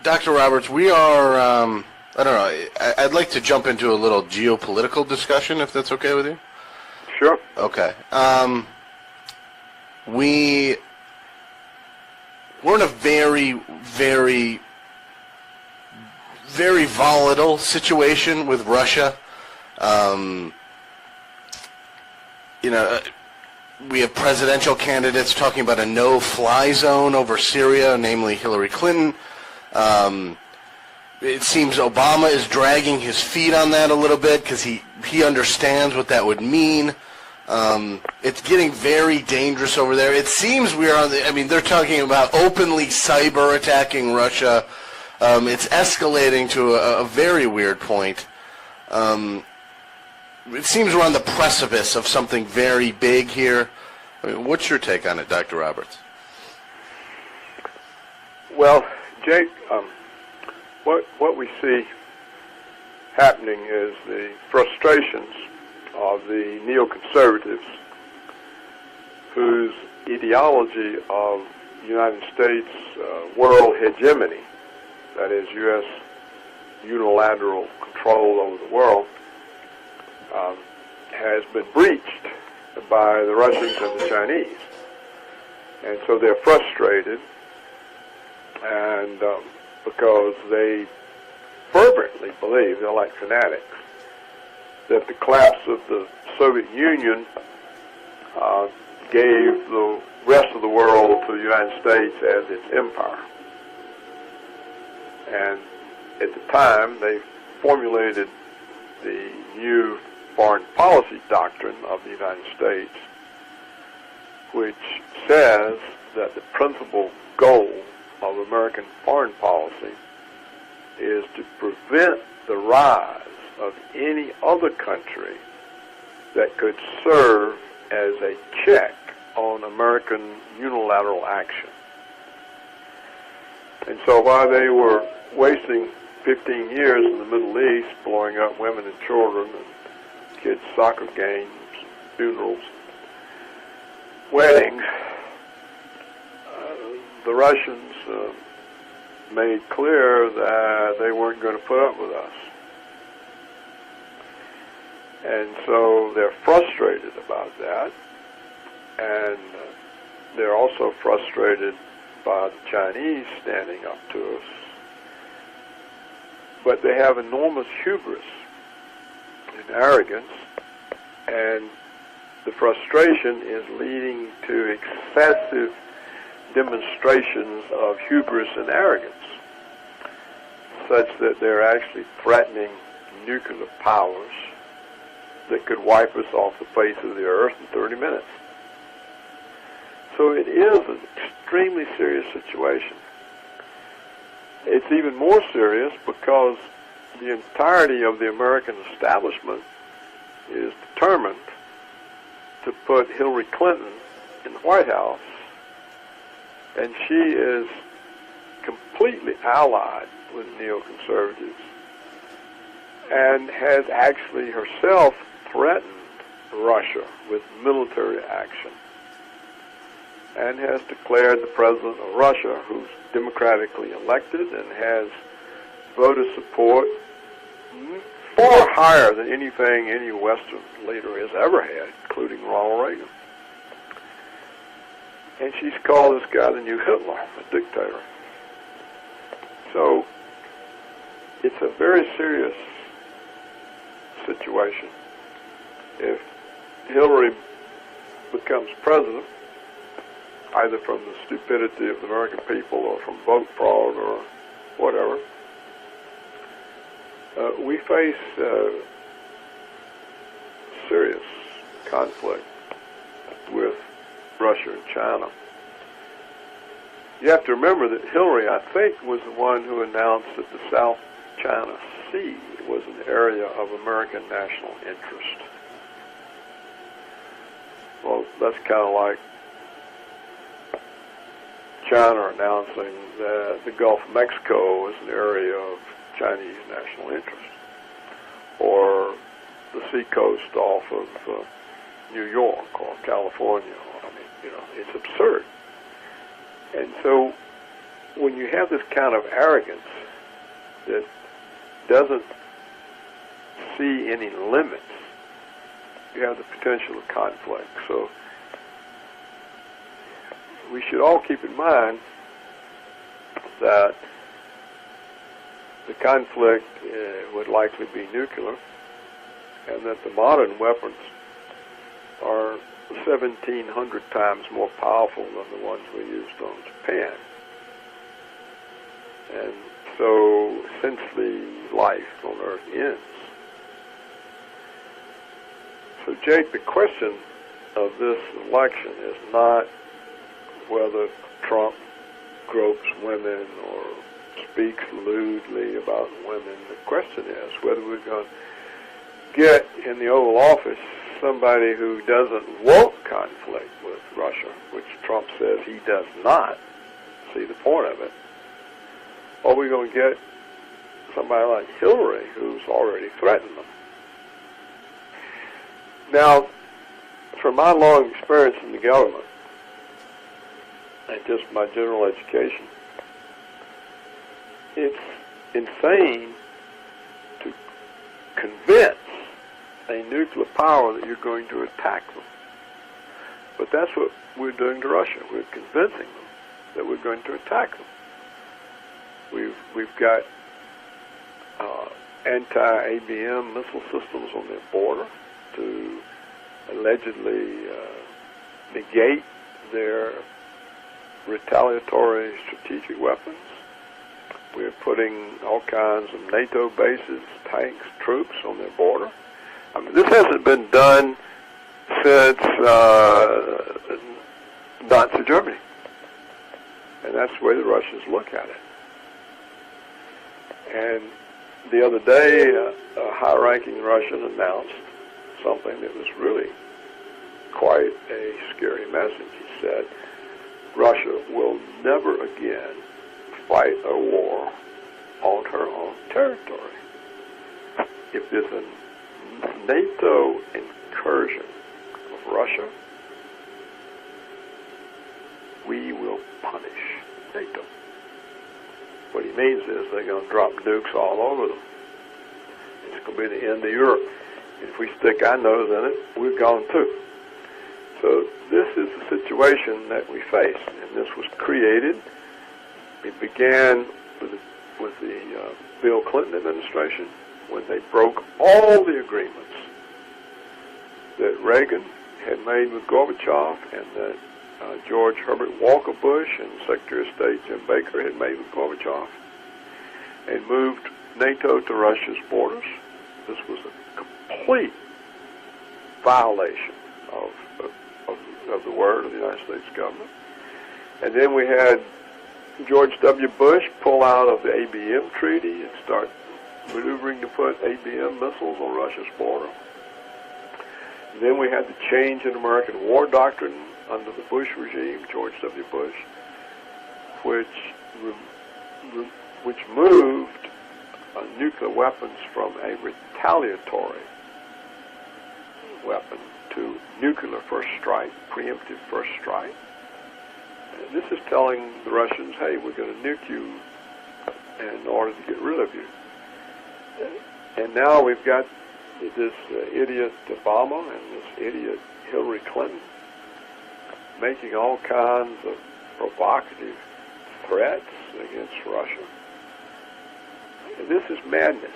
Dr. Roberts, we are, I don't know, I'd like to jump into a little geopolitical discussion, if that's okay with you. Sure. Okay. We're in a very, very, very volatile situation with Russia. We have presidential candidates talking about a no-fly zone over Syria, namely Hillary Clinton. It seems Obama is dragging his feet on that a little bit because he understands what that would mean. It's getting very dangerous over there. It seems we are on they're talking about openly cyber attacking Russia. It's escalating to a very weird point. It seems we're on the precipice of something very big here. What's your take on it, Dr. Roberts? Well, Jake, what we see happening is the frustrations of the neoconservatives whose ideology of United States world hegemony, that is U.S. unilateral control over the world, has been breached by the Russians and the Chinese. And so they're frustrated, and because they fervently believe, they're like fanatics, that the collapse of the Soviet Union gave the rest of the world to the United States as its empire. And at the time, they formulated the new foreign policy doctrine of the United States, which says that the principal goal of American foreign policy is to prevent the rise of any other country that could serve as a check on American unilateral action. And so while they were wasting 15 years in the Middle East, blowing up women and children, and kids' soccer games, funerals, weddings, the Russians made clear that they weren't going to put up with us. And so they're frustrated about that, and they're also frustrated by the Chinese standing up to us. But they have enormous hubris and arrogance, and the frustration is leading to excessive demonstrations of hubris and arrogance, such that they're actually threatening nuclear powers that could wipe us off the face of the earth in 30 minutes. So it is an extremely serious situation. It's even more serious because the entirety of the American establishment is determined to put Hillary Clinton in the White House, and she is completely allied with neoconservatives and has actually herself threatened Russia with military action and has declared the president of Russia, who's democratically elected and has voter support far higher than anything any Western leader has ever had, including Ronald Reagan. And she's called this guy the new Hitler, a dictator. So it's a very serious situation. If Hillary becomes president, either from the stupidity of the American people or from vote fraud or whatever, we face serious conflict with Russia and China. You have to remember that Hillary, I think, was the one who announced that the South China Sea was an area of American national interest. Well, that's kind of like China announcing that the Gulf of Mexico is an area of Chinese national interest, or the seacoast off of New York or California. I mean, it's absurd. And so when you have this kind of arrogance that doesn't see any limits, you have the potential of conflict. So we should all keep in mind that the conflict would likely be nuclear, and that the modern weapons are 1,700 times more powerful than the ones we used on Japan. And so essentially life on Earth ends. So Jake, the question of this election is not whether Trump gropes women or speaks lewdly about women. The question is whether we're going to get in the Oval Office somebody who doesn't want conflict with Russia, which Trump says he does not see the point of it, or we're going to get somebody like Hillary who's already threatened them. Now, from my long experience in the government and just my general education, it's insane to convince a nuclear power that you're going to attack them. But that's what we're doing to Russia. We're convincing them that we're going to attack them. We've got anti-ABM missile systems on their border to allegedly negate their retaliatory strategic weapons. We're putting all kinds of NATO bases, tanks, troops on their border. I mean, this hasn't been done since Nazi Germany. And that's the way the Russians look at it. And the other day, a high-ranking Russian announced something that was really quite a scary message. He said, Russia will never again fight a war on her own territory. If there's a NATO incursion of Russia, we will punish NATO. What he means is they're going to drop nukes all over them. It's going to be the end of Europe. If we stick our nose in it, we're gone too. So this is the situation that we face, and this was created. It began with the Bill Clinton administration when they broke all the agreements that Reagan had made with Gorbachev and that George Herbert Walker Bush and Secretary of State Jim Baker had made with Gorbachev, and moved NATO to Russia's borders. This was a complete violation of the word of the United States government. And then we had George W. Bush pull out of the ABM treaty and start maneuvering to put ABM missiles on Russia's border. And then we had the change in American war doctrine under the Bush regime, George W. Bush, which moved nuclear weapons from a retaliatory weapon to nuclear first strike, preemptive first strike. And this is telling the Russians, hey, we're going to nuke you in order to get rid of you. And now we've got this idiot Obama and this idiot Hillary Clinton making all kinds of provocative threats against Russia. And this is madness.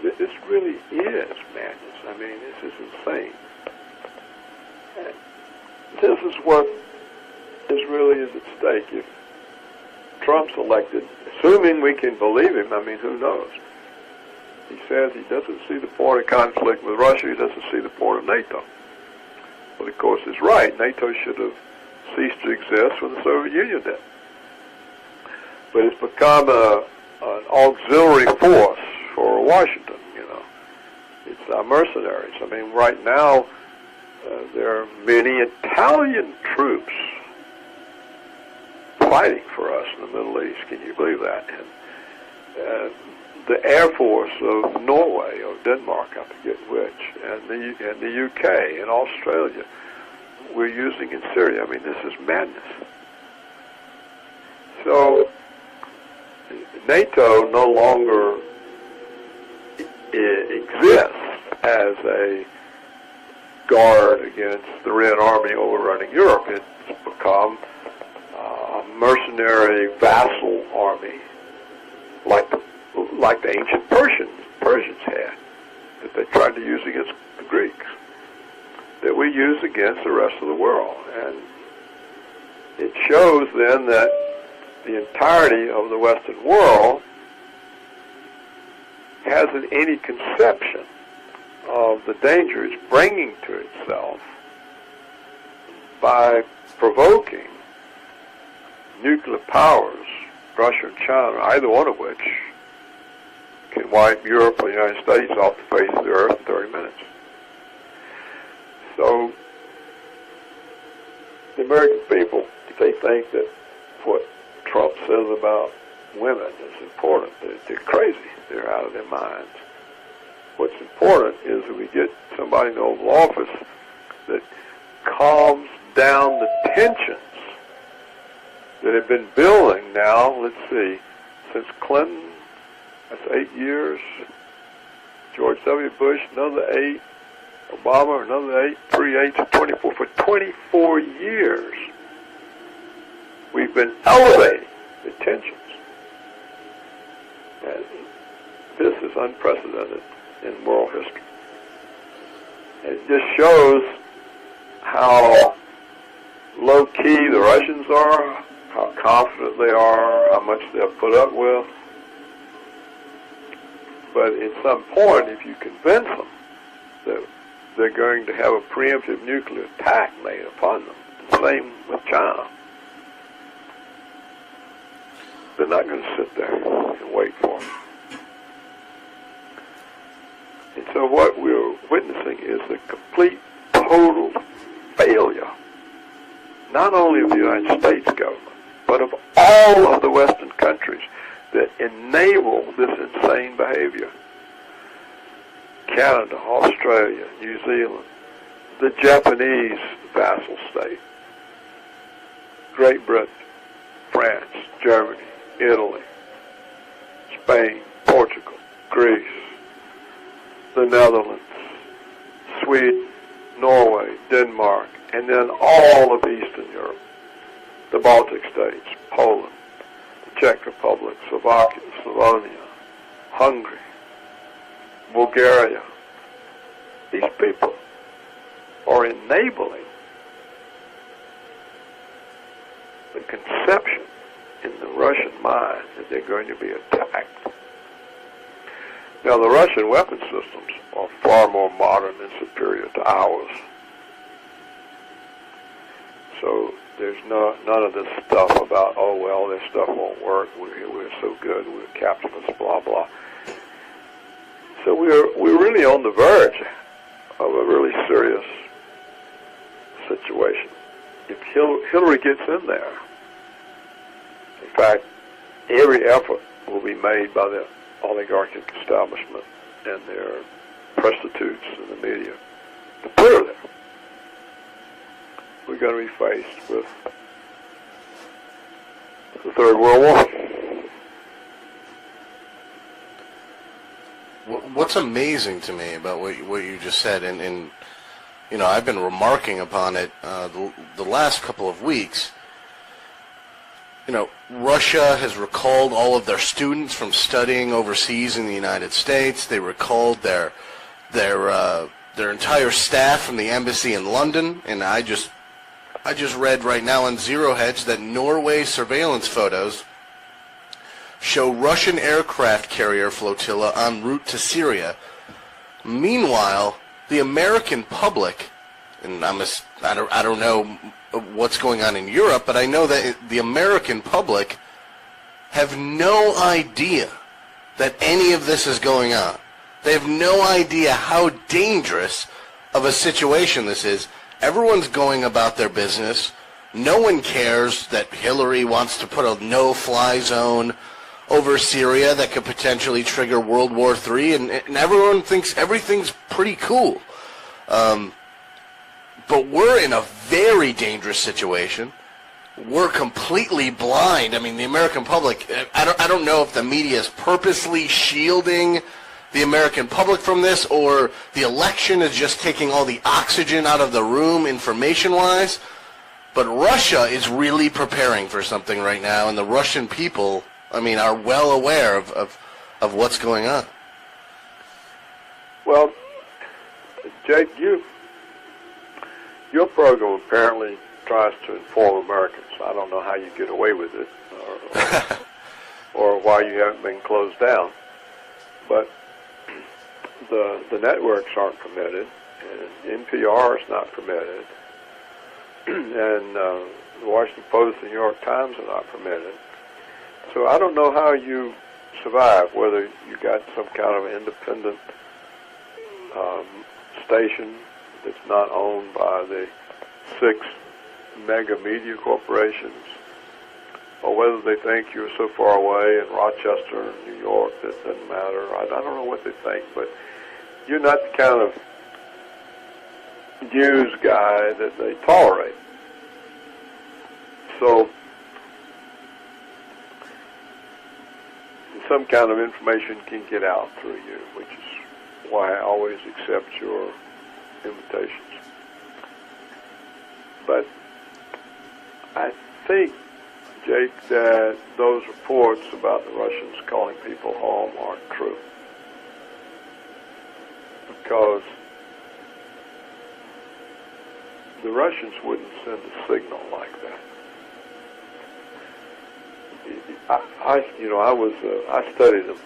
This really is madness. I mean, this is insane. And this is what really is at stake. If Trump's elected, assuming we can believe him, I mean, who knows? He says he doesn't see the point of conflict with Russia. He doesn't see the point of NATO. But of course, he's right. NATO should have ceased to exist when the Soviet Union did. But it's become an auxiliary force for Washington, you know. It's our mercenaries. I mean, right now, there are many Italian troops fighting for us in the Middle East. Can you believe that? And the Air Force of Norway or Denmark, I forget which, and the UK and Australia, we're using in Syria. I mean, this is madness. So NATO no longer exists as a guard against the Red Army overrunning Europe. It's become a mercenary vassal army, like the ancient Persians had, that they tried to use against the Greeks, that we use against the rest of the world. And it shows then that the entirety of the Western world hasn't any conception of the danger it's bringing to itself by provoking nuclear powers, Russia and China, either one of which can wipe Europe or the United States off the face of the earth in 30 minutes. So the American people, if they think that what Trump says about women is important, they're crazy. They're out of their minds. What's important is that we get somebody in the Oval Office that calms down the tensions that have been building now, let's see, since Clinton, that's 8 years, George W. Bush, another 8, Obama, another 8, 3 8s, 24. For 24 years, we've been elevating the tensions. And this is unprecedented in world history. And it just shows how low-key the Russians are, how confident they are, how much they'll put up with. But at some point, if you convince them that they're going to have a preemptive nuclear attack made upon them, the same with China, they're not going to sit there and wait for them. And so what we're witnessing is the complete, total failure, not only of the United States government, but of all of the Western countries that enable this insane behavior. Canada, Australia, New Zealand, the Japanese vassal state, Great Britain, France, Germany, Italy, Spain, Portugal, Greece, the Netherlands, Sweden, Norway, Denmark, and then all of Eastern Europe, the Baltic states, Poland, the Czech Republic, Slovakia, Slovenia, Hungary, Bulgaria. These people are enabling the conception in the Russian mind that they're going to be attacked. Now, the Russian weapon systems are far more modern and superior to ours. So there's none of this stuff about, oh, well, this stuff won't work, we're so good, we're capitalists, blah, blah. So we're really on the verge of a really serious situation. If Hillary gets in there, in fact, every effort will be made by the oligarchic establishment and their prostitutes in the media to put her there. We're going to be faced with the Third World War. What's amazing to me about what you just said, and you know, I've been remarking upon it the last couple of weeks. You know, Russia has recalled all of their students from studying overseas in the United States. They recalled their entire staff from the embassy in London, and I just read right now on Zero Hedge that Norway surveillance photos show Russian aircraft carrier flotilla en route to Syria. Meanwhile, the American public, and I don't know what's going on in Europe, but I know that the American public have no idea that any of this is going on. They have no idea how dangerous of a situation this is. Everyone's going about their business. No one cares that Hillary wants to put a no-fly zone over Syria that could potentially trigger World War III, and everyone thinks everything's pretty cool. But we're in a very dangerous situation, we're completely blind. I mean, the American public, I don't know if the media is purposely shielding the American public from this, or the election is just taking all the oxygen out of the room information-wise. But Russia is really preparing for something right now, and the Russian people, I mean, are well aware of what's going on. Well, Jake, your program apparently tries to inform Americans. I don't know how you get away with it, or why you haven't been closed down. But the networks aren't permitted, and NPR is not permitted, and the Washington Post and New York Times are not permitted. So I don't know how you survive, whether you got some kind of independent station that's not owned by the 6 mega media corporations, or whether they think you're so far away in Rochester, New York, that it doesn't matter. I don't know what they think, but you're not the kind of news guy that they tolerate. So some kind of information can get out through you, which is why I always accept your invitations. But I think, Jake, that those reports about the Russians calling people home aren't true. Because the Russians wouldn't send a signal like that. I studied them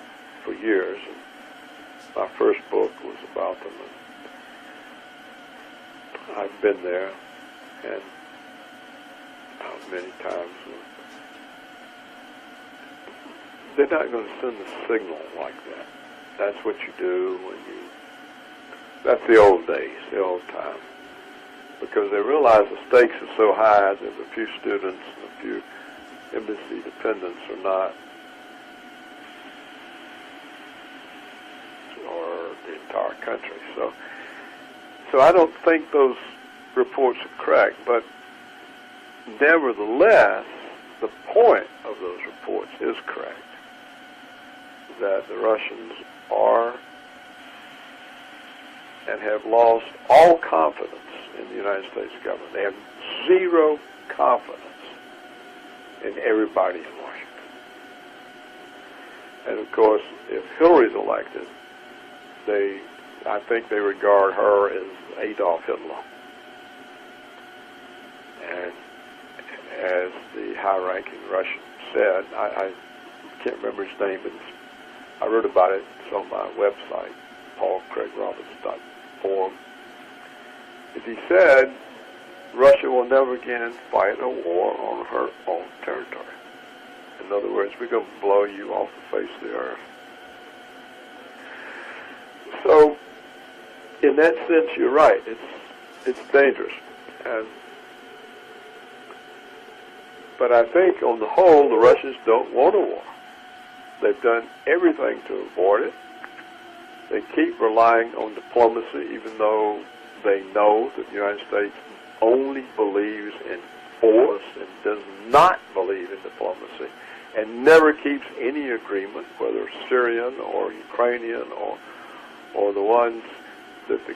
for years, and my first book was about them. And I've been there, and many times. They're not going to send a signal like that. That's what you do when you. That's the old days, the old time, because they realize the stakes are so high that a few students and a few embassy dependents are not, or the entire country. So I don't think those reports are correct, but nevertheless, the point of those reports is correct, that the Russians are and have lost all confidence in the United States government. They have zero confidence in everybody in Washington. And of course, if Hillary's elected, I think they regard her as Adolf Hitler. And as the high-ranking Russian said, I can't remember his name, but I wrote about it. It's on my website, paulcraigroberts.org. As he said, Russia will never again fight a war on her own territory. In other words, we're going to blow you off the face of the earth. So, in that sense, you're right. It's dangerous. But I think, on the whole, the Russians don't want a war. They've done everything to avoid it. They keep relying on diplomacy, even though they know that the United States only believes in force and does not believe in diplomacy, and never keeps any agreement, whether Syrian or Ukrainian or the ones that the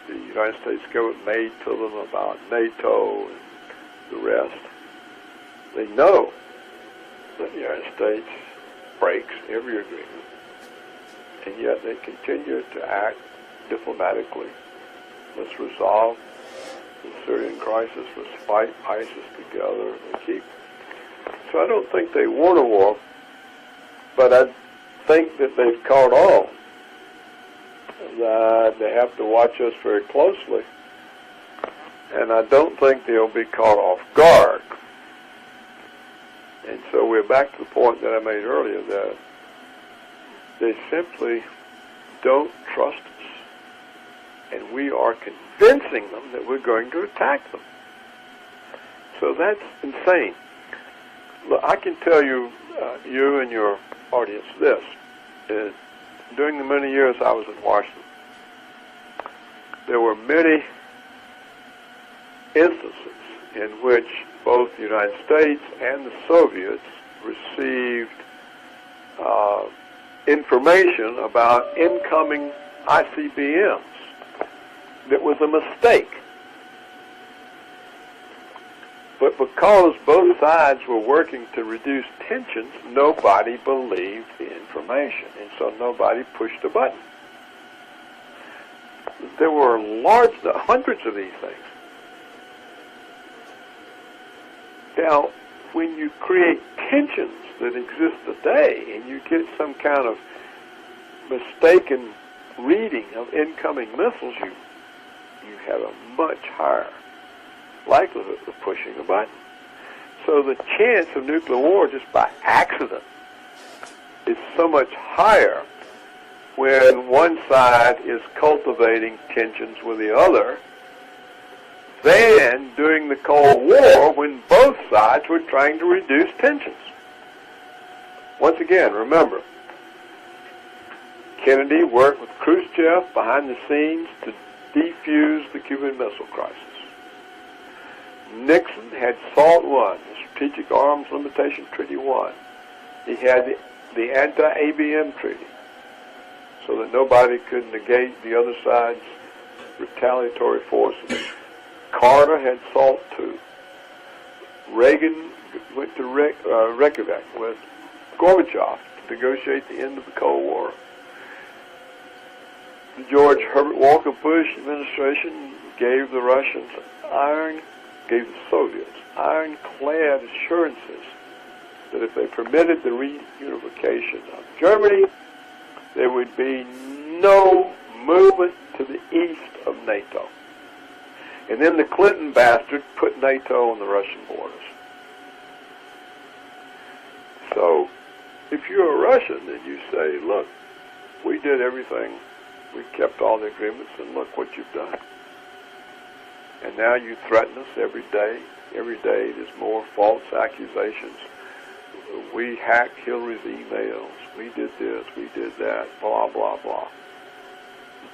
United States government made to them about NATO and the rest. They know that the United States breaks every agreement, and yet they continue to act diplomatically. Let's resolve the Syrian crisis. Let's fight ISIS together. So I don't think they want a war, but I think that they've caught on that they have to watch us very closely, and I don't think they'll be caught off guard. And so we're back to the point that I made earlier, that they simply don't trust us, and we are convincing them that we're going to attack them. So that's insane. Look, I can tell you, you and your audience, this. During the many years I was in Washington, there were many instances in which both the United States and the Soviets received information about incoming ICBMs that was a mistake. But because both sides were working to reduce tensions, nobody believed the information, and so nobody pushed the button. There were hundreds of these things. Now, when you create tensions that exist today, and you get some kind of mistaken reading of incoming missiles, you have a much higher likelihood of pushing a button. So the chance of nuclear war just by accident is so much higher when one side is cultivating tensions with the other than during the Cold War when both sides were trying to reduce tensions. Once again, remember, Kennedy worked with Khrushchev behind the scenes to defuse the Cuban Missile Crisis. Nixon had SALT I, the Strategic Arms Limitation Treaty I. He had the Anti-ABM Treaty, so that nobody could negate the other side's retaliatory forces. Carter had SALT II. Reagan went to Reykjavik with Gorbachev to negotiate the end of the Cold War. The George Herbert Walker Bush administration gave the Russians gave the Soviets ironclad assurances that if they permitted the reunification of Germany, there would be no movement to the east of NATO. And then the Clinton bastard put NATO on the Russian borders. So, if you're a Russian and you say, look, we did everything, we kept all the agreements, and look what you've done. And now you threaten us every day. Every day there's more false accusations. We hacked Hillary's emails. We did this, we did that, blah, blah, blah.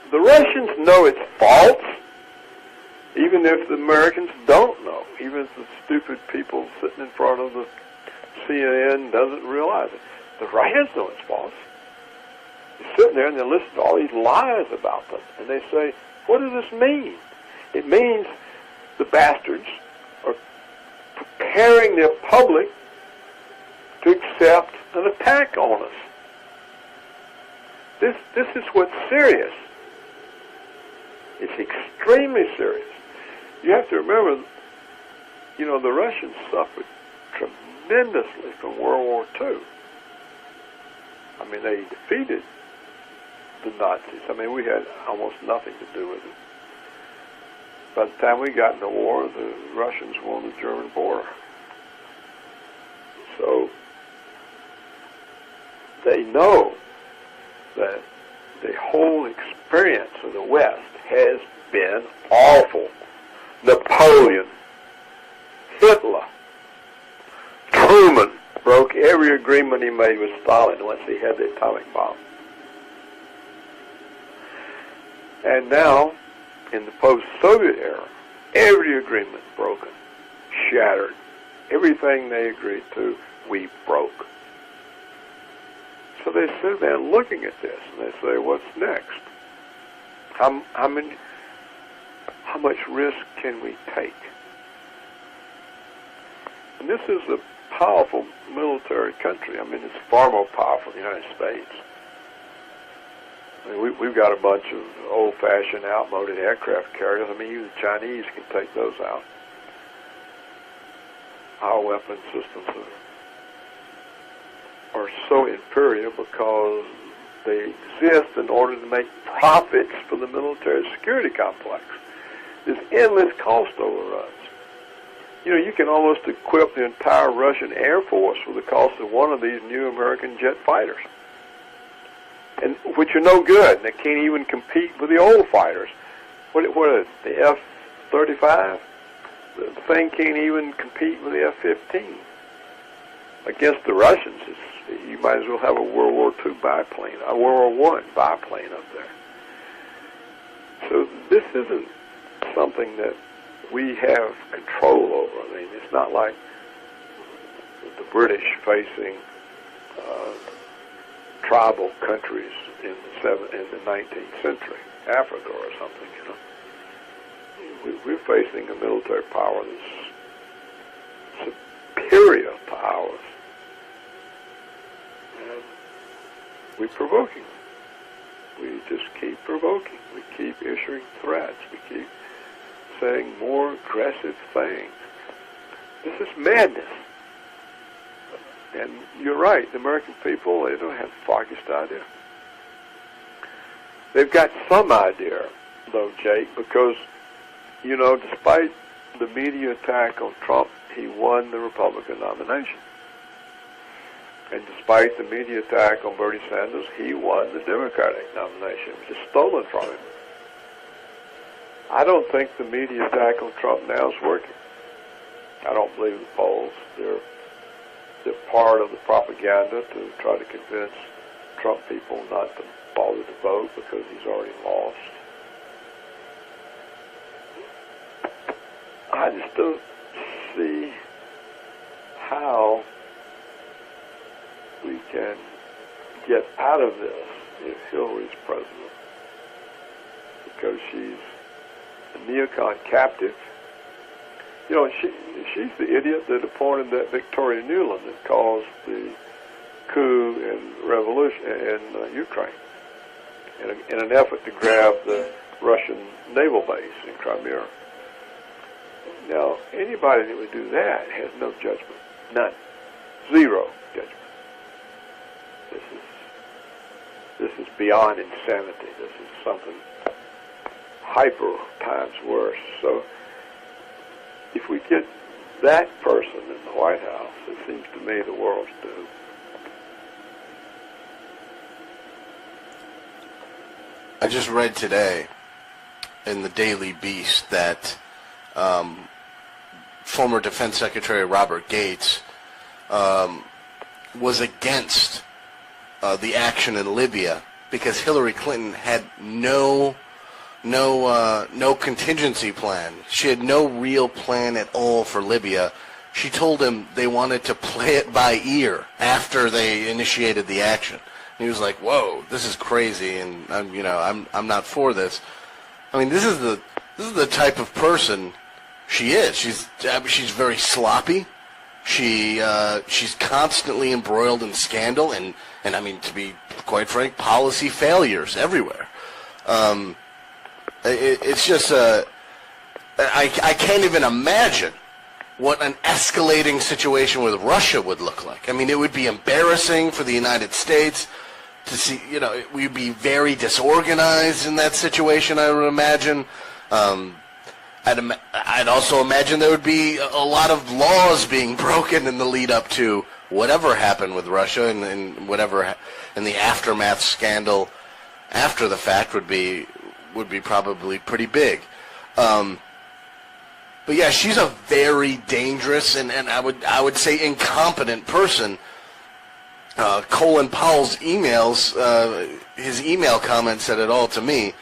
The Russians know it's false, even if the Americans don't know. Even if the stupid people sitting in front of the CNN doesn't realize it. The Russians know it's false. They're sitting there and they listen to all these lies about them. And they say, what does this mean? It means the bastards are preparing their public to accept an attack on us. This is what's serious. It's extremely serious. You have to remember, the Russians suffered tremendously from World War II. I mean, they defeated the Nazis. I mean, we had almost nothing to do with it. By the time we got in the war, the Russians were on the German border. So they know that the whole experience of the West has been awful. Napoleon, Hitler, Truman broke every agreement he made with Stalin once he had the atomic bomb. And now, in the post-Soviet era, every agreement broken, shattered. Everything they agreed to, we broke. So they sit there looking at this, and they say, what's next? How much risk can we take? And this is a powerful military country. I mean, it's far more powerful than the United States. I mean, we've got a bunch of old-fashioned, outmoded aircraft carriers. I mean, even the Chinese can take those out. Our weapon systems are so inferior because they exist in order to make profits for the military security complex. There's endless cost overruns. You can almost equip the entire Russian Air Force for the cost of one of these new American jet fighters, and which are no good. They can't even compete with the old fighters. What is it, the F-35? The thing can't even compete with the F-15. Against the Russians, you might as well have a World War II biplane, a World War I biplane up there. So this isn't something that we have control over. I mean, it's not like the British facing tribal countries in the 19th century, Africa or something. We're facing a military power that's superior to ours, and we're provoking. We just keep provoking. We keep issuing threats. We keep saying more aggressive things. This is madness. And you're right, the American people, they don't have the foggiest idea. They've got some idea, though, Jake, because, despite the media attack on Trump, he won the Republican nomination. And despite the media attack on Bernie Sanders, he won the Democratic nomination. It was just stolen from him. I don't think the media attack on Trump now is working. I don't believe the polls. They're part of the propaganda to try to convince Trump people not to bother to vote because he's already lost. I just don't see how we can get out of this if Hillary's president, because she's a neocon captive. She's the idiot that appointed that Victoria Nuland that caused the coup and revolution in Ukraine in an effort to grab the Russian naval base in Crimea. Now, anybody that would do that has no judgment. None. Zero judgment. This is beyond insanity. This is something hyper times worse. So if we get that person in the White House, it seems to me the world's doomed. I just read today in the Daily Beast that former Defense Secretary Robert Gates was against the action in Libya because Hillary Clinton had no contingency plan. She had no real plan at all for Libya. She told him they wanted to play it by ear after they initiated the action. And he was like, "Whoa, this is crazy," and I'm not for this. I mean, this is the type of person she is. She's very sloppy. She's constantly embroiled in scandal and I mean, to be quite frank, policy failures everywhere. It's just I can't even imagine what an escalating situation with Russia would look like. I mean, it would be embarrassing for the United States to see, we'd be very disorganized in that situation, I would imagine. I'd also imagine there would be a lot of laws being broken in the lead up to whatever happened with Russia and whatever in the aftermath scandal after the fact would be probably pretty big. But yeah, she's a very dangerous and I would say incompetent person. Colin Powell's emails, his email comment said it all to me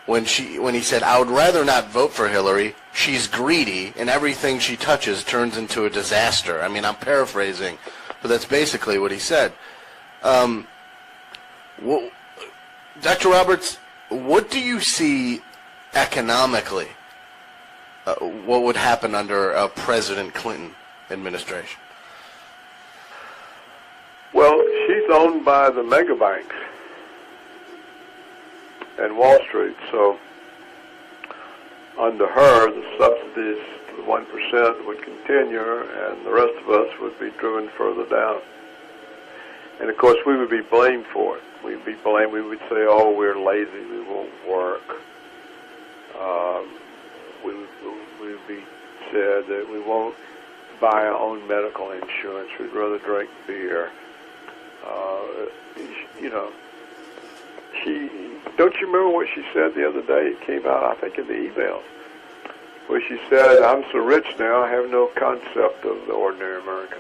when he said, "I would rather not vote for Hillary. She's greedy, and everything she touches turns into a disaster." I mean, I'm paraphrasing, but that's basically what he said. Dr. Roberts, what do you see economically? What would happen under a President Clinton administration? Well, she's owned by the mega banks and Wall Street, so under her, the subsidies to the 1% would continue, and the rest of us would be driven further down. And of course, we would be blamed for it. We'd be blamed. We would say, "Oh, we're lazy. We won't work." We would be said that we won't buy our own medical insurance. We'd rather drink beer. Don't you remember what she said the other day? It came out, I think, in the emails, where she said, "I'm so rich now, I have no concept of the ordinary American."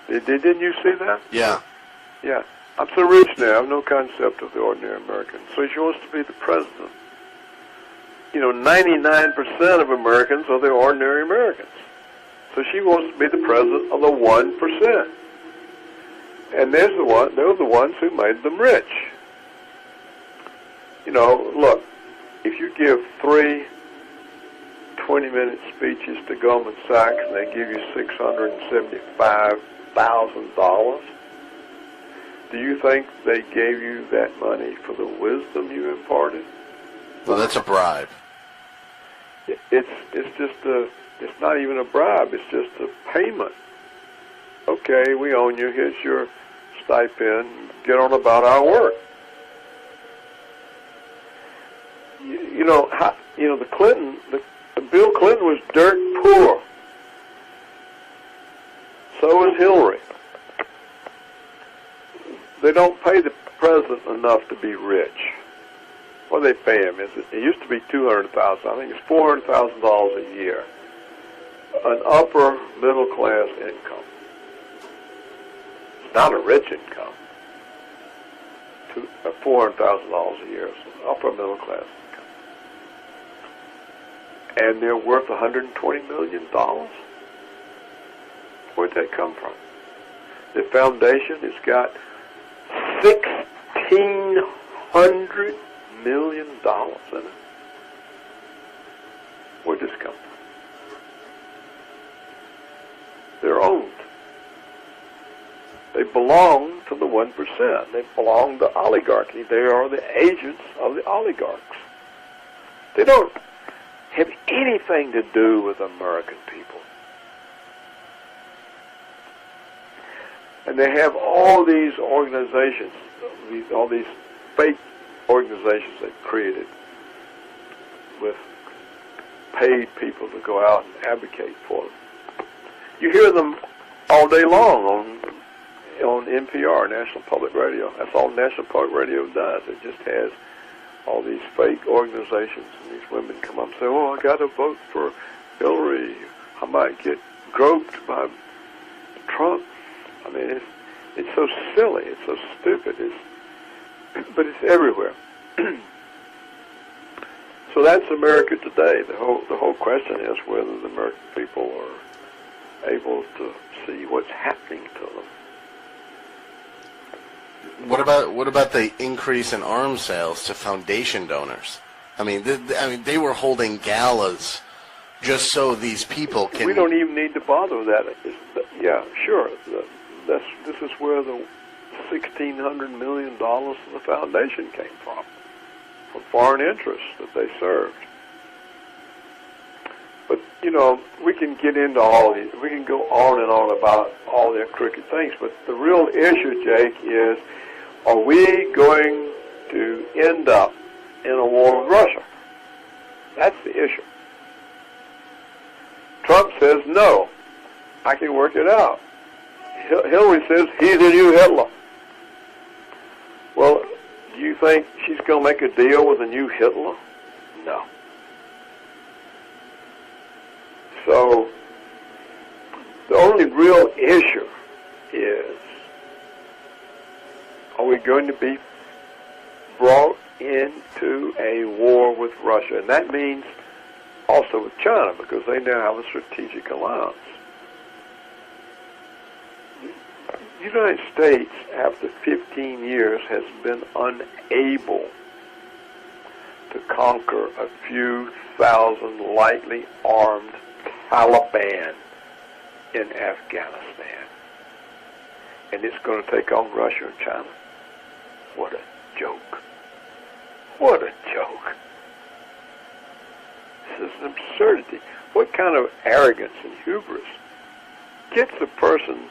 Didn't you see that? Yeah. Yeah. "I'm so rich now, I have no concept of the ordinary American." So she wants to be the president. 99% of Americans are the ordinary Americans. So she wants to be the president of the 1%. And they're the ones who made them rich. Look, if you give 3 20-minute speeches to Goldman Sachs and they give you $675,000, do you think they gave you that money for the wisdom you imparted? Well, that's a bribe. It's not even a bribe. It's just a payment. Okay, we own you. Here's your stipend. Get on about our work. Bill Clinton was dirt poor. So was Hillary. They don't pay the president enough to be rich. What do they pay him? It used to be $200,000. I think it's $400,000 a year. An upper middle class income. It's not a rich income. $400,000 a year is an upper middle class income. And they're worth $120 million. Where'd that come from? The foundation has got $1,600 million in it. Where'd this come from? They're owned. They belong to the 1%. They belong to oligarchy. They are the agents of the oligarchs. They don't have anything to do with American people. And they have all these organizations, all these fake organizations they've created with paid people to go out and advocate for them. You hear them all day long on NPR, National Public Radio. That's all National Public Radio does. It just has all these fake organizations, and these women come up and say, "Oh, I got to vote for Hillary. I might get groped by Trump." I mean, it's so silly. It's so stupid. But it's everywhere. So that's America today. The whole question is whether the American people are able to see what's happening to them. What about the increase in arms sales to foundation donors? I mean, they were holding galas just so these people can. We don't even need to bother with that. Yeah, sure. This is where the $1,600 million of the foundation came from foreign interests that they served. But we can get into all these. We can go on and on about all their crooked things. But the real issue, Jake, is: are we going to end up in a war with Russia? That's the issue. Trump says no. I can work it out. Hillary says he's the new Hitler. Well, do you think she's going to make a deal with a new Hitler? No. So the only real issue is, are we going to be brought into a war with Russia? And that means also with China, because they now have a strategic alliance. The United States, after 15 years, has been unable to conquer a few thousand lightly armed Taliban in Afghanistan. And it's going to take on Russia and China. What a joke. What a joke. This is an absurdity. What kind of arrogance and hubris gets a person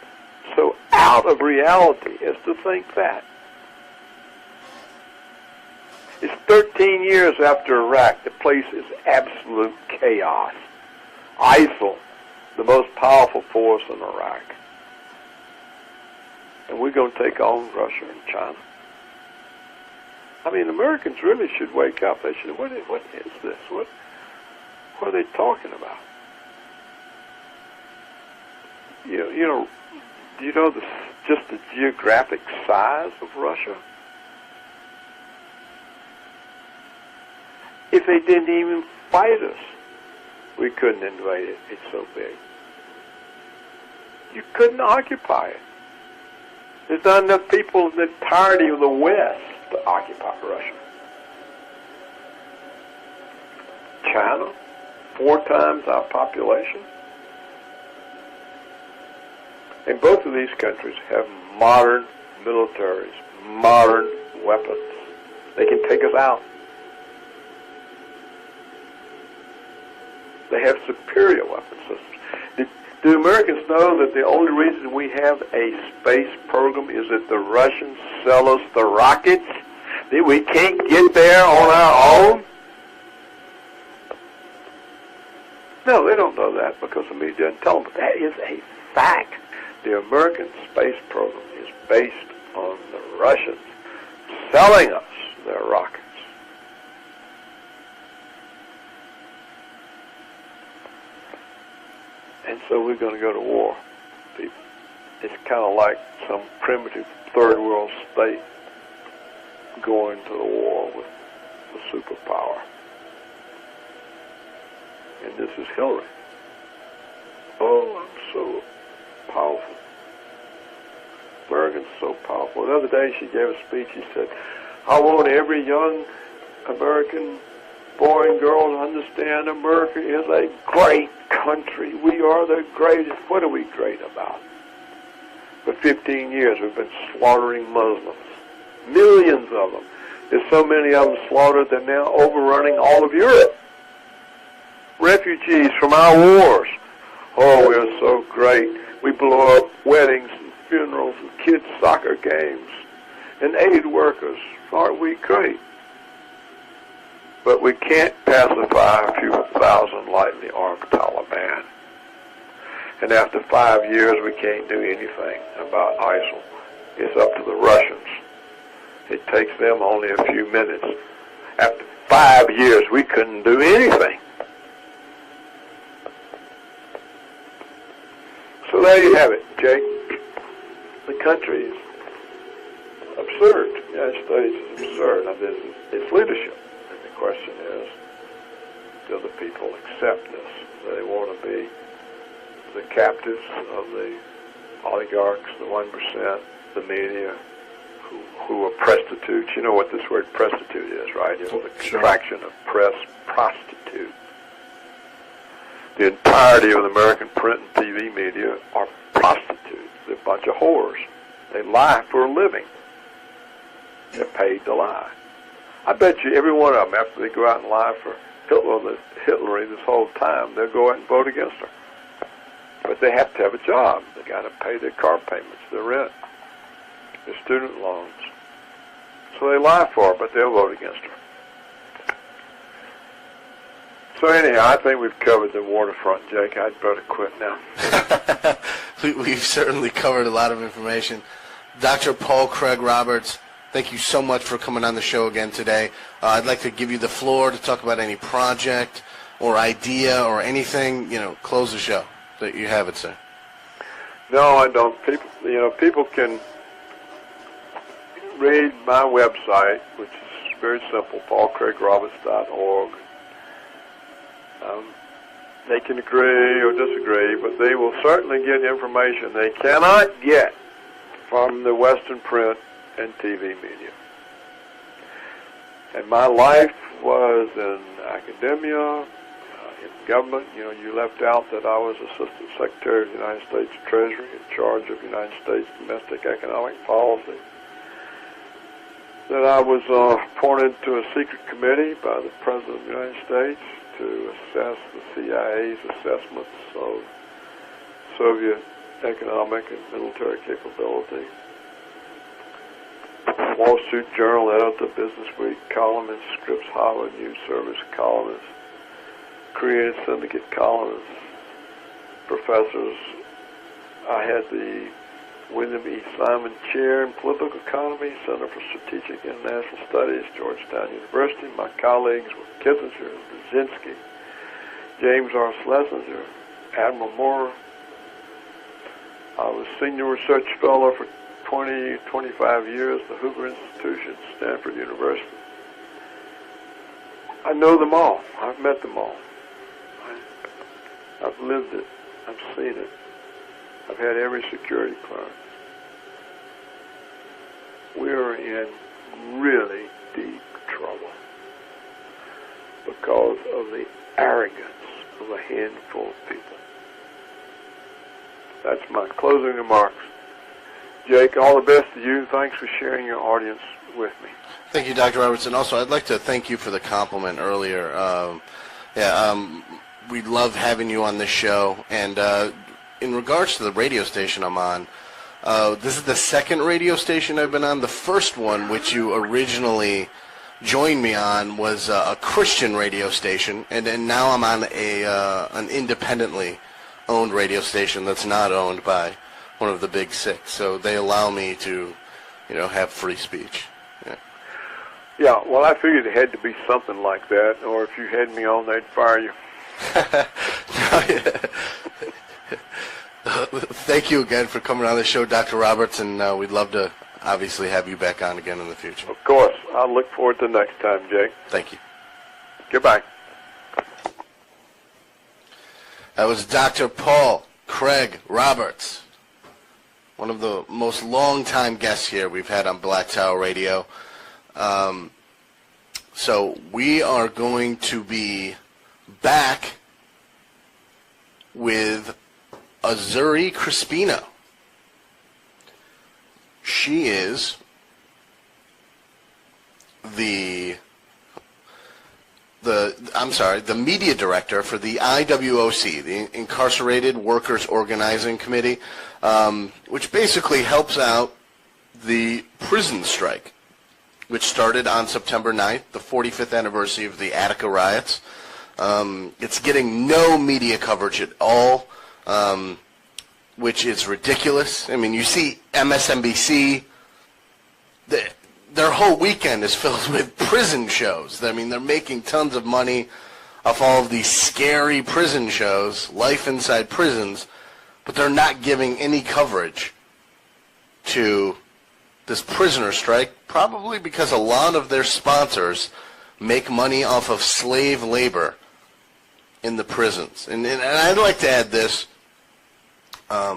so out of reality as to think that? It's 13 years after Iraq. The place is absolute chaos. ISIL, the most powerful force in Iraq. And we're going to take on Russia and China. I mean, Americans really should wake up. They should. What is this? What are they talking about? Do you know just the geographic size of Russia? if they didn't even fight us, we couldn't invade it. It's so big. You couldn't occupy it. There's not enough people in the entirety of the West to occupy Russia. China, 4 times our population. And both of these countries have modern militaries, modern weapons. They can take us out. They have superior weapon systems. Do Americans know that the only reason we have a space program is that the Russians sell us the rockets? That we can't get there on our own? No, they don't know that because the media doesn't tell them. But that is a fact. The American space program is based on the Russians selling us their rockets. And so we're going to go to war, people. It's kind of like some primitive third world state going to the war with a superpower. And this is Hillary. Oh, I'm so powerful. Americans are so powerful. The other day she gave a speech. She said, I want every young American boy and girl to understand America is a great country. We are the greatest. What are we great about? For 15 years we've been slaughtering Muslims. Millions of them. There's so many of them slaughtered they're now overrunning all of Europe. Refugees from our wars. Oh, we are so great. We blow up weddings and funerals and kids' soccer games and aid workers. Aren't we great? But we can't pacify a few thousand lightly armed Taliban. And after 5 years, we can't do anything about ISIL. It's up to the Russians. It takes them only a few minutes. After 5 years, we couldn't do anything. So there you have it, Jake. The country is absurd. The United States is absurd. Now, this is its leadership. And the question is, do the people accept this? Do they want to be the captives of the oligarchs, the 1%, the media, who are prostitutes? You know what this word prostitute is, right? It's the contraction of press, prostitute. The entirety of the American print and TV media are prostitutes. They're a bunch of whores. They lie for a living. They're paid to lie. I bet you every one of them, after they go out and lie for Hillary this whole time, they'll go out and vote against her. But they have to have a job. They got to pay their car payments, their rent, their student loans. So they lie for her, but they'll vote against her. So anyhow, I think we've covered the waterfront, Jake. I'd better quit now. We've certainly covered a lot of information. Dr. Paul Craig Roberts, thank you so much for coming on the show again today. I'd like to give you the floor to talk about any project or idea or anything. Close the show. That you have it, sir. No, I don't. People can read my website, which is very simple, paulcraigroberts.org. They can agree or disagree, but they will certainly get information they cannot get from the Western print and TV media. And my life was in academia, in government. You left out that I was Assistant Secretary of the United States Treasury in charge of United States domestic economic policy. That I was appointed to a secret committee by the President of the United States to assess the CIA's assessments of Soviet economic and military capability. Wall Street Journal editor, Business Week columnist, Scripps Hollywood News Service columnist, created syndicate columnists, professors. I had the William E. Simon Chair in Political Economy, Center for Strategic International Studies, Georgetown University. My colleagues were Kissinger, Brzezinski, James R. Schlesinger, Admiral Moore. I was Senior Research Fellow for 25 years, the Hoover Institution, Stanford University. I know them all. I've met them all. I've lived it. I've seen it. I've had every security clearance. We're in really deep trouble because of the arrogance of a handful of people. That's my closing remarks. Jake, all the best to you. Thanks for sharing your audience with me. Thank you, Dr. Robertson. Also, I'd like to thank you for the compliment earlier. We love having you on this show. And in regards to the radio station I'm on, this is the second radio station I've been on. The first one, which you originally joined me on, was a Christian radio station, and now I'm on an independently owned radio station that's not owned by one of the big six. So they allow me to, have free speech. Yeah, well, I figured it had to be something like that, or if you had me on, they'd fire you. Thank you again for coming on the show, Dr. Roberts, and we'd love to obviously have you back on again in the future. Of course. I'll look forward to next time, Jake. Thank you. Goodbye. That was Dr. Paul Craig Roberts, one of the most long-time guests here we've had on Black Tower Radio. So we are going to be back with Azuri Crispino. She is the media director for the IWOC, the Incarcerated Workers Organizing Committee, which basically helps out the prison strike, which started on September 9th, the 45th anniversary of the Attica riots. It's getting no media coverage at all, which is ridiculous. I mean, you see MSNBC, their whole weekend is filled with prison shows. I mean, they're making tons of money off all of these scary prison shows, life inside prisons, but they're not giving any coverage to this prisoner strike, probably because a lot of their sponsors make money off of slave labor in the prisons. And I'd like to add this. A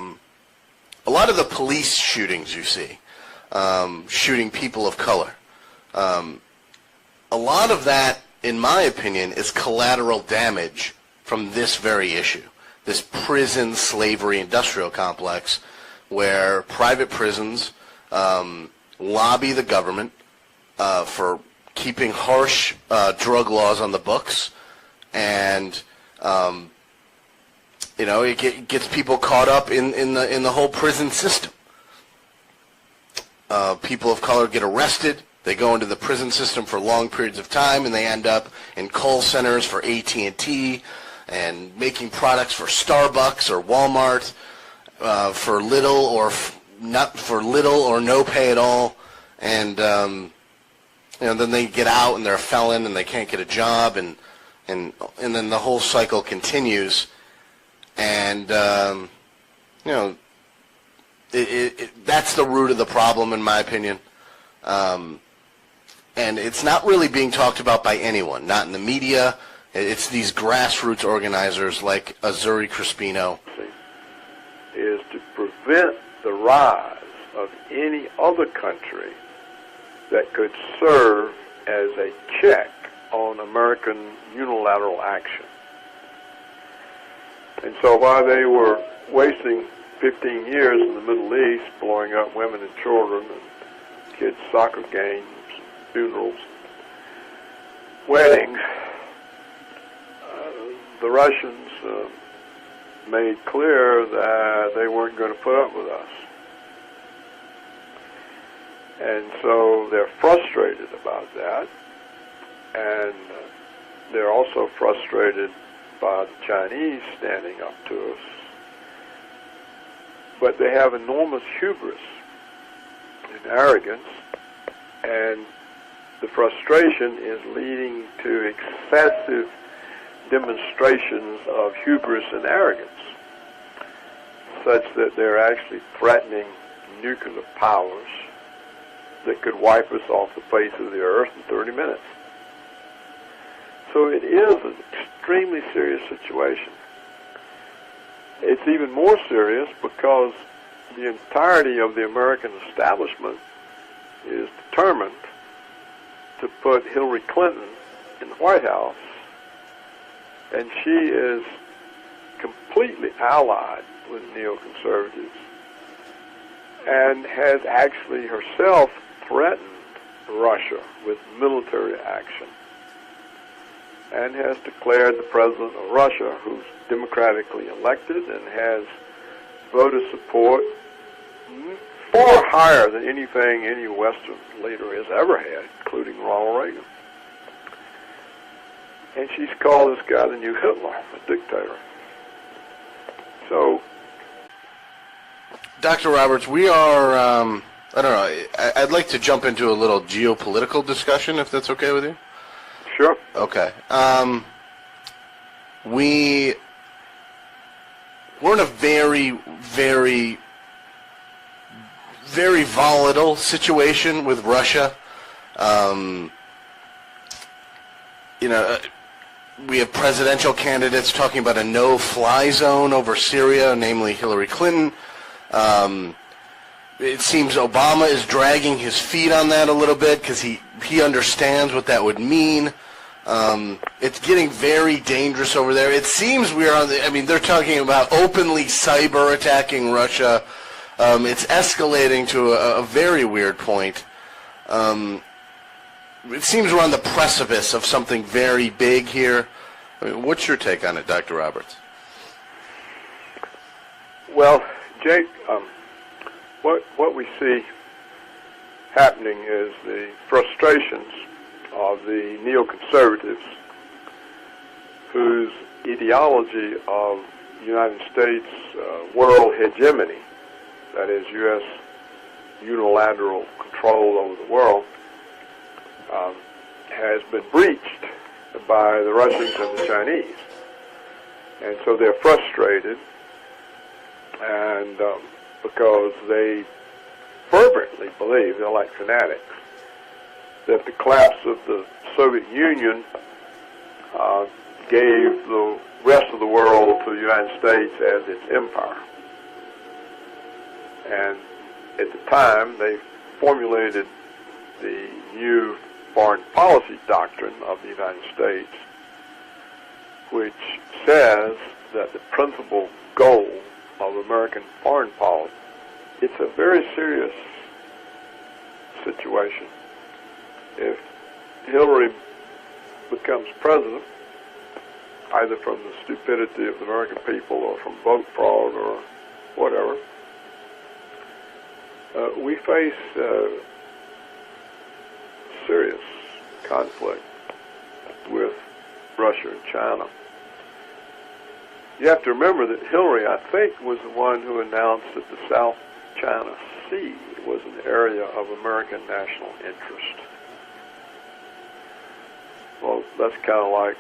lot of the police shootings you see, shooting people of color, a lot of that, in my opinion, is collateral damage from this very issue, this prison slavery industrial complex where private prisons lobby the government for keeping harsh drug laws on the books, and it gets people caught up in the whole prison system. People of color get arrested. They go into the prison system for long periods of time, and they end up in call centers for AT&T and making products for Starbucks or Walmart for little or not for little or no pay at all, and then they get out and they're a felon and they can't get a job, and then the whole cycle continues, and that's the root of the problem, in my opinion, and it's not really being talked about by anyone, not in the media. It's these grassroots organizers like Azuri Crispino. Is to prevent the rise of any other country that could serve as a check on American unilateral action. And so while they were wasting 15 years in the Middle East, blowing up women and children and kids' soccer games, funerals, weddings, the Russians made clear that they weren't going to put up with us. And so they're frustrated about that, and they're also frustrated by the Chinese standing up to us. But they have enormous hubris and arrogance, and the frustration is leading to excessive demonstrations of hubris and arrogance, such that they're actually threatening nuclear powers that could wipe us off the face of the earth in 30 minutes. So it is an extremely serious situation. It's even more serious because the entirety of the American establishment is determined to put Hillary Clinton in the White House, and she is completely allied with neoconservatives and has actually herself threatened Russia with military action and has declared the president of Russia, who's democratically elected and has voter support far higher than anything any Western leader has ever had, including Ronald Reagan. And she's called this guy the new Hitler, a dictator. So, Dr. Roberts, we are, I don't know, I'd like to jump into a little geopolitical discussion, if that's okay with you. sure. Okay. We're in a very, very, very volatile situation with Russia. We have presidential candidates talking about a no-fly zone over Syria, namely Hillary Clinton. It seems Obama is dragging his feet on that a little bit because he understands what that would mean. It's getting very dangerous over there. It seems we are on the, they're talking about openly cyber attacking Russia. It's escalating to a very weird point. It seems we're on the precipice of something very big here. What's your take on it, Dr. Roberts? Well, Jake, what we see happening is the frustrations of the neoconservatives whose ideology of United States world hegemony, that is U.S. unilateral control over the world, has been breached by the Russians and the Chinese. And so they're frustrated, and because they fervently believe, they're like fanatics, that the collapse of the Soviet Union gave the rest of the world to the United States as its empire. And at the time, they formulated the new foreign policy doctrine of the United States, which says that the principal goal of American foreign policy, it's a very serious situation. If Hillary becomes president, either from the stupidity of the American people or from vote fraud or whatever, we face serious conflict with Russia and China. You have to remember that Hillary, I think, was the one who announced that the South China Sea was an area of American national interest. Well, that's kind of like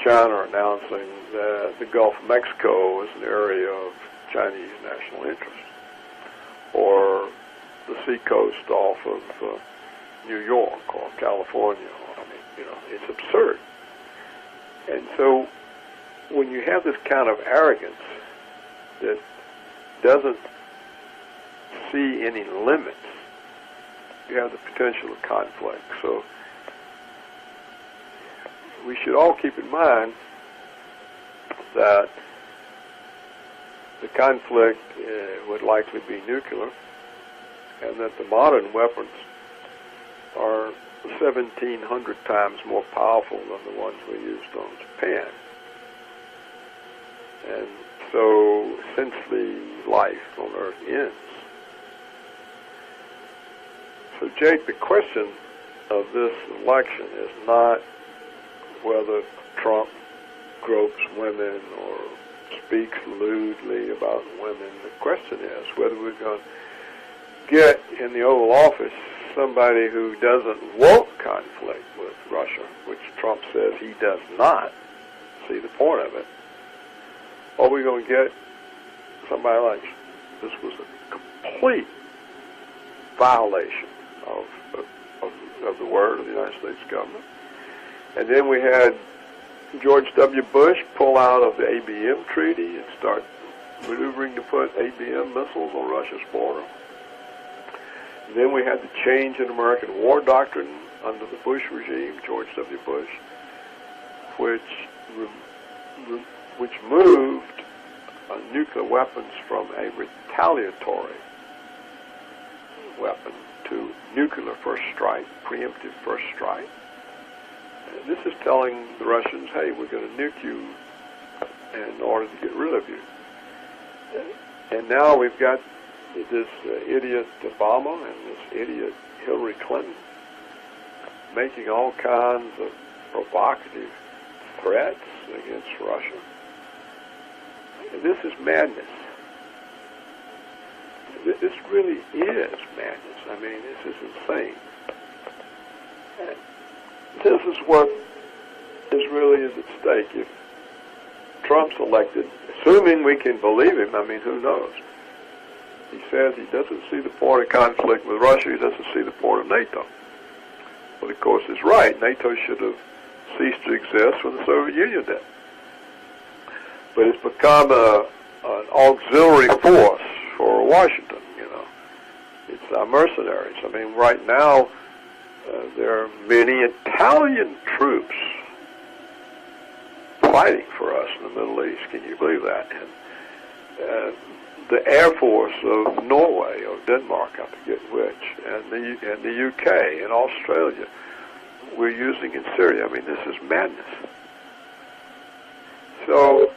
China announcing that the Gulf of Mexico is an area of Chinese national interest, or the seacoast off of New York or California. It's absurd. And so when you have this kind of arrogance that doesn't see any limits, you have the potential of conflict. So we should all keep in mind that the conflict would likely be nuclear, and that the modern weapons are 1,700 times more powerful than the ones we used on Japan. And so, essentially, life on Earth ends. So, Jake, the question of this election is not whether Trump gropes women or speaks lewdly about women. The question is whether we're going to get in the Oval Office somebody who doesn't want conflict with Russia, which Trump says he does not see the point of it, or we're going to get somebody like, this was a complete violation of of the word of the United States government. And then we had George W. Bush pull out of the ABM treaty and start maneuvering to put ABM missiles on Russia's border. And then we had the change in American war doctrine under the Bush regime, George W. Bush, which moved nuclear weapons from a retaliatory weapon to nuclear first strike, preemptive first strike. And this is telling the Russians, hey, we're going to nuke you in order to get rid of you. And now we've got this idiot Obama and this idiot Hillary Clinton making all kinds of provocative threats against Russia. And this is madness. This really is madness. I mean, this is insane. And this is what really is at stake. If Trump's elected, assuming we can believe him, I mean, who knows? He says he doesn't see the point of conflict with Russia. He doesn't see the point of NATO. Well, of course, he's right. NATO should have ceased to exist when the Soviet Union did. But it's become an auxiliary force for Washington, you know. It's our mercenaries. I mean, right now, there are many Italian troops fighting for us in the Middle East. Can you believe that? And the Air Force of Norway or Denmark, I forget which, and the UK and Australia, we're using in Syria. I mean, this is madness. So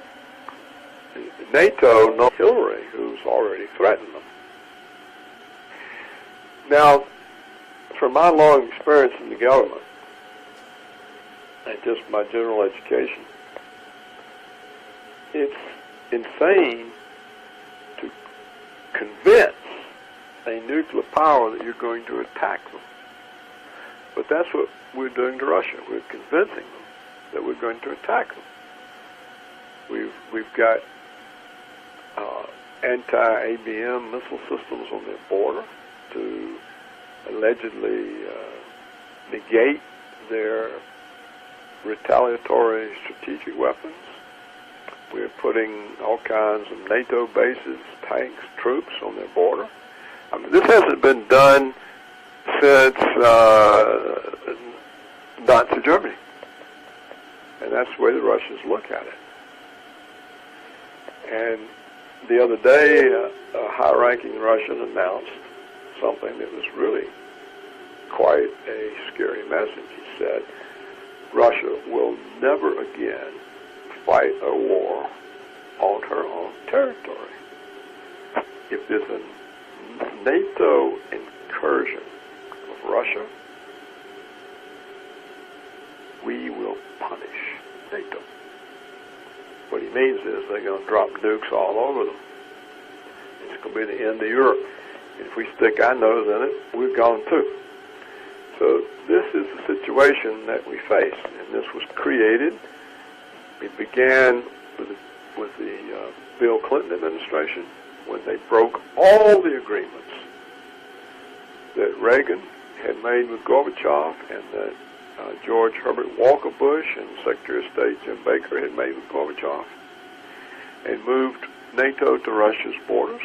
NATO knows Hillary, who's already threatened them. Now, from my long experience in the government and just my general education, it's insane to convince a nuclear power that you're going to attack them. But that's what we're doing to Russia. We're convincing them that we're going to attack them. We've got anti-ABM missile systems on their border to allegedly negate their retaliatory strategic weapons. We're putting all kinds of NATO bases, tanks, troops on their border. I mean, this hasn't been done since Nazi Germany. And that's the way the Russians look at it. And the other day, a high-ranking Russian announced something that was really quite a scary message. He said, Russia will never again fight a war on her own territory. If there's a NATO incursion of Russia, we will punish NATO. What he means is they're going to drop nukes all over them. It's going to be the end of Europe. And if we stick our nose in it, we're gone too. So this is the situation that we face, and this was created. It began with the Bill Clinton administration when they broke all the agreements that Reagan had made with Gorbachev and that George Herbert Walker Bush and Secretary of State Jim Baker had made with Gorbachev, and moved NATO to Russia's borders